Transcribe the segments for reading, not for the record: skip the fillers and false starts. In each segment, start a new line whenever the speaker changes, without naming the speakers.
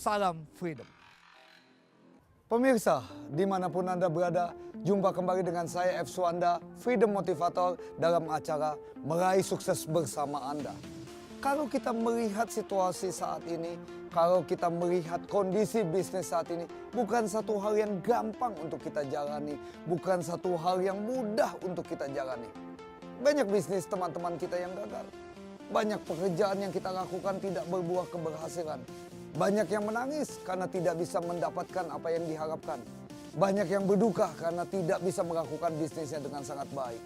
Salam Freedom.
Pemirsa, dimanapun Anda berada, jumpa kembali dengan saya F. Suwanda, Freedom Motivator dalam acara Meraih Sukses Bersama Anda. Kalau kita melihat situasi saat ini, kalau kita melihat kondisi bisnis saat ini, bukan satu hal yang gampang untuk kita jalani, bukan satu hal yang mudah untuk kita jalani. Banyak bisnis teman-teman kita yang gagal. Banyak pekerjaan yang kita lakukan tidak berbuah keberhasilan. Banyak yang menangis karena tidak bisa mendapatkan apa yang diharapkan. Banyak yang berduka karena tidak bisa melakukan bisnisnya dengan sangat baik.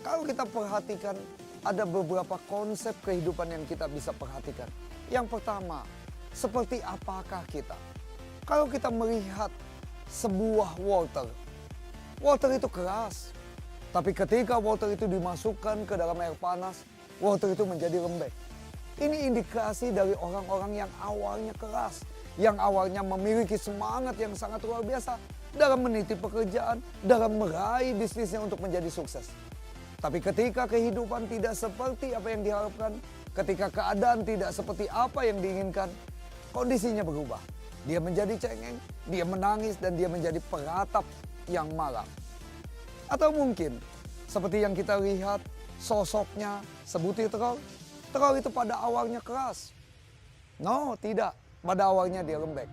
Kalau kita perhatikan, ada beberapa konsep kehidupan yang kita bisa perhatikan. Yang pertama, seperti apakah kita? Kalau kita melihat sebuah water itu keras. Tapi ketika water itu dimasukkan ke dalam air panas, water itu menjadi lembek. Ini indikasi dari orang-orang yang awalnya keras, yang awalnya memiliki semangat yang sangat luar biasa dalam meniti pekerjaan, dalam meraih bisnisnya untuk menjadi sukses. Tapi ketika kehidupan tidak seperti apa yang diharapkan, ketika keadaan tidak seperti apa yang diinginkan, kondisinya berubah. Dia menjadi cengeng, dia menangis, dan dia menjadi peratap yang malang. Atau mungkin seperti yang kita lihat sosoknya sebutir telur. Telur itu pada awalnya keras. No, tidak. Pada awalnya dia lembek.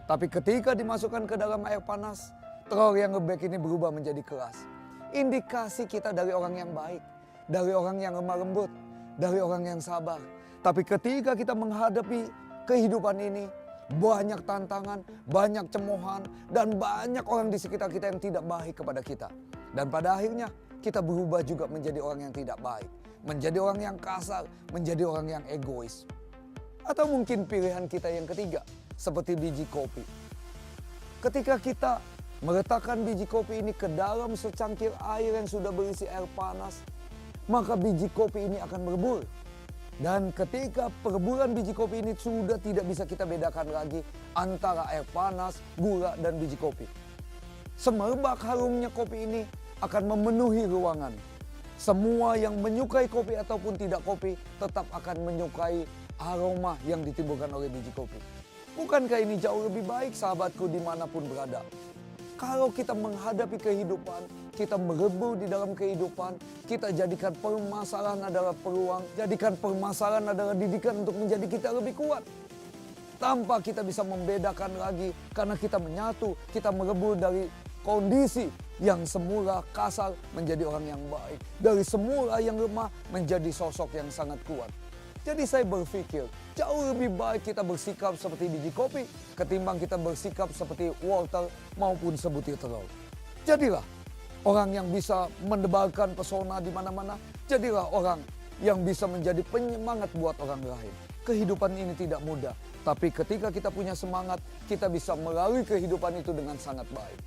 Tapi ketika dimasukkan ke dalam air panas, telur yang lembek ini berubah menjadi keras. Indikasi kita dari orang yang baik, dari orang yang lemah lembut, dari orang yang sabar. Tapi ketika kita menghadapi kehidupan ini, banyak tantangan, banyak cemoohan, dan banyak orang di sekitar kita yang tidak baik kepada kita. Dan pada akhirnya kita berubah juga menjadi orang yang tidak baik. Menjadi orang yang kasar, menjadi orang yang egois. Atau mungkin pilihan kita yang ketiga, seperti biji kopi. Ketika kita meletakkan biji kopi ini ke dalam secangkir air yang sudah berisi air panas, maka biji kopi ini akan merebur. Dan ketika pereburan biji kopi ini sudah tidak bisa kita bedakan lagi antara air panas, gula, dan biji kopi. Semerbak harumnya kopi ini akan memenuhi ruangan. Semua yang menyukai kopi ataupun tidak kopi tetap akan menyukai aroma yang ditimbulkan oleh biji kopi. Bukankah ini jauh lebih baik, sahabatku, dimanapun berada? Kalau kita menghadapi kehidupan, kita merebur di dalam kehidupan, kita jadikan permasalahan adalah peluang, jadikan permasalahan adalah didikan untuk menjadi kita lebih kuat. Tanpa kita bisa membedakan lagi, karena kita menyatu, kita merebur dari kondisi yang semula kasar menjadi orang yang baik. Dari semula yang lemah menjadi sosok yang sangat kuat. Jadi saya berpikir jauh lebih baik kita bersikap seperti biji kopi ketimbang kita bersikap seperti water maupun sebutir telur. Jadilah orang yang bisa mendebarkan pesona di mana-mana. Jadilah orang yang bisa menjadi penyemangat buat orang lain. Kehidupan ini tidak mudah, tapi ketika kita punya semangat, kita bisa melalui kehidupan itu dengan sangat baik.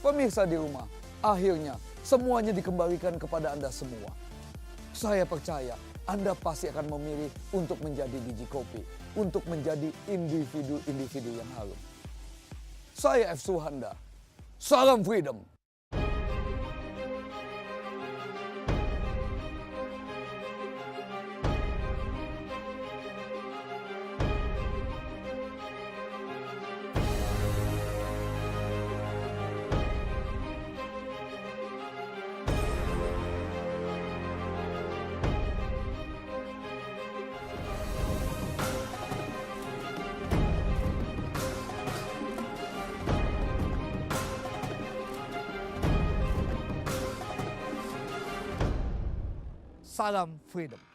Pemirsa di rumah, akhirnya semuanya dikembalikan kepada Anda semua. Saya percaya Anda pasti akan memilih untuk menjadi biji kopi, untuk menjadi individu-individu yang harum. Saya F. Suwanda, salam freedom.
Salam Freedom.